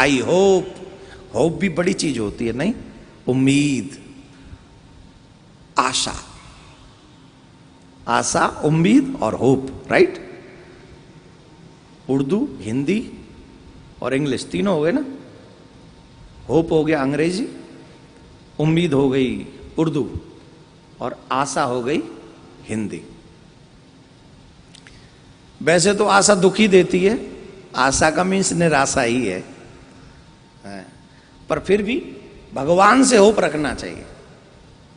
I hope, hope भी बड़ी चीज होती है नहीं, उम्मीद, आशा, आशा, उम्मीद और होप, राइट। उर्दू, हिंदी और इंग्लिश तीनों हो गए ना। होप हो गया अंग्रेजी, उम्मीद हो गई उर्दू और आशा हो गई हिंदी। वैसे तो आशा दुखी देती है, आशा का मीन्स निराशा ही है, पर फिर भी भगवान से होप रखना चाहिए,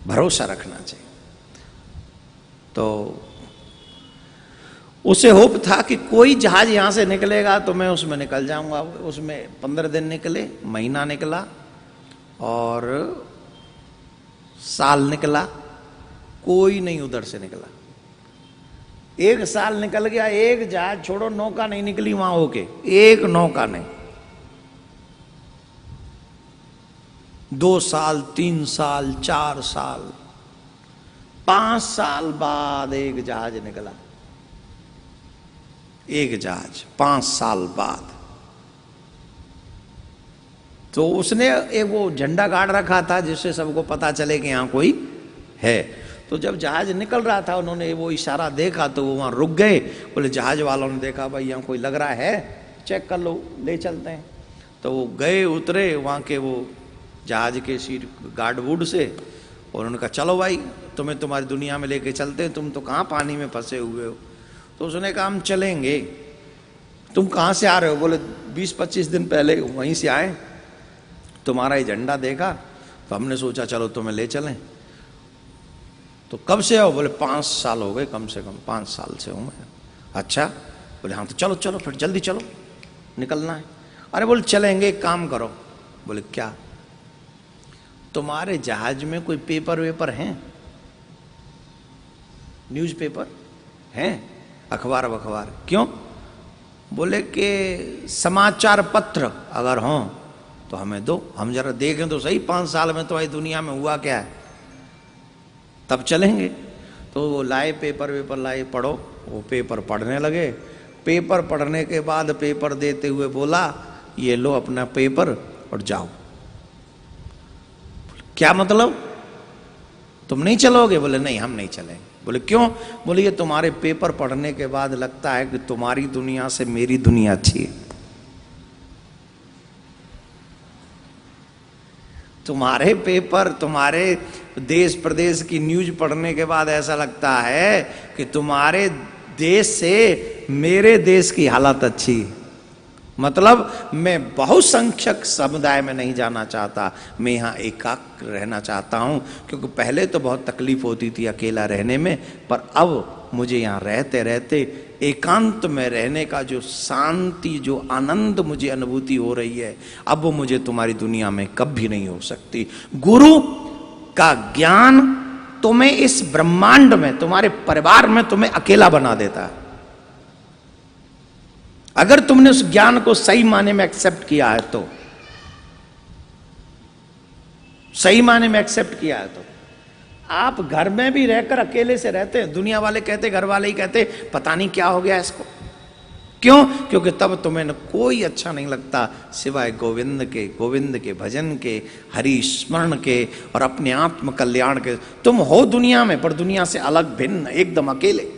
भरोसा रखना चाहिए। तो उसे होप था कि कोई जहाज यहां से निकलेगा तो मैं उसमें निकल जाऊंगा। उसमें 15 दिन निकले, महीना निकला और साल निकला, कोई नहीं उधर से निकला। 1 साल निकल गया, एक जहाज छोड़ो, नौका नहीं निकली वहां होके, एक नौका नहीं। 2 साल, 3 साल, 4 साल, 5 साल बाद एक जहाज निकला। एक जहाज 5 साल बाद। तो उसने एक वो झंडा गाड़ रखा था जिससे सबको पता चले कि यहां कोई है। तो जब जहाज निकल रहा था, उन्होंने वो इशारा देखा तो वो वहां रुक गए। बोले जहाज वालों ने देखा भाई यहां कोई लग रहा है, चेक कर लो, ले चलते हैं। तो वो गए, उतरे वहां के वो जहाज के सीट गार्ड वुड से, और उन्होंने कहा चलो भाई तुम्हें तुम्हारी दुनिया में लेके चलते हैं, तुम तो कहाँ पानी में फंसे हुए हो। तो उसने कहा हम चलेंगे। तुम कहाँ से आ रहे हो? बोले 20-25 दिन पहले वहीं से आए, तुम्हारा ये झंडा देखा तो हमने सोचा चलो तुम्हें ले चलें। तो कब से आओ? बोले 5 साल हो गए, कम से कम 5 साल से हूँ मैं। अच्छा, बोले हाँ तो चलो चलो फिर जल्दी चलो, निकलना है। अरे बोले चलेंगे, एक काम करो। बोले क्या? तुम्हारे जहाज में कोई पेपर वेपर हैं? न्यूज़पेपर हैं? अखबार वखबार? क्यों? बोले कि समाचार पत्र अगर हों तो हमें दो, हम जरा देखें तो सही 5 साल में तुम्हारी दुनिया में हुआ क्या है, तब चलेंगे। तो वो लाए पेपर वेपर, लाए, पढ़ो। वो पेपर पढ़ने लगे। पेपर पढ़ने के बाद पेपर देते हुए बोला ये लो अपना पेपर और जाओ। क्या मतलब, तुम नहीं चलोगे? बोले नहीं हम नहीं चलेंगे। बोले क्यों? बोले ये तुम्हारे पेपर पढ़ने के बाद लगता है कि तुम्हारी दुनिया से मेरी दुनिया अच्छी है। तुम्हारे पेपर, तुम्हारे देश प्रदेश की न्यूज पढ़ने के बाद ऐसा लगता है कि तुम्हारे देश से मेरे देश की हालत अच्छी है। मतलब मैं बहुसंख्यक समुदाय में नहीं जाना चाहता, मैं यहाँ एकाग्र रहना चाहता हूँ। क्योंकि पहले तो बहुत तकलीफ होती थी अकेला रहने में, पर अब मुझे यहाँ रहते रहते एकांत में रहने का जो शांति, जो आनंद मुझे अनुभूति हो रही है, अब वो मुझे तुम्हारी दुनिया में कभी नहीं हो सकती। गुरु का ज्ञान तुम्हें इस ब्रह्मांड में, तुम्हारे परिवार में तुम्हें अकेला बना देता है। अगर तुमने उस ज्ञान को सही माने में एक्सेप्ट किया है तो, सही माने में एक्सेप्ट किया है तो आप घर में भी रहकर अकेले से रहते हैं। दुनिया वाले कहते, घर वाले ही कहते पता नहीं क्या हो गया इसको। क्यों? क्योंकि तब तुम्हें न कोई अच्छा नहीं लगता सिवाय गोविंद के, गोविंद के भजन के, हरि स्मरण के और अपने आत्म कल्याण के। तुम हो दुनिया में, पर दुनिया से अलग, भिन्न, एकदम अकेले।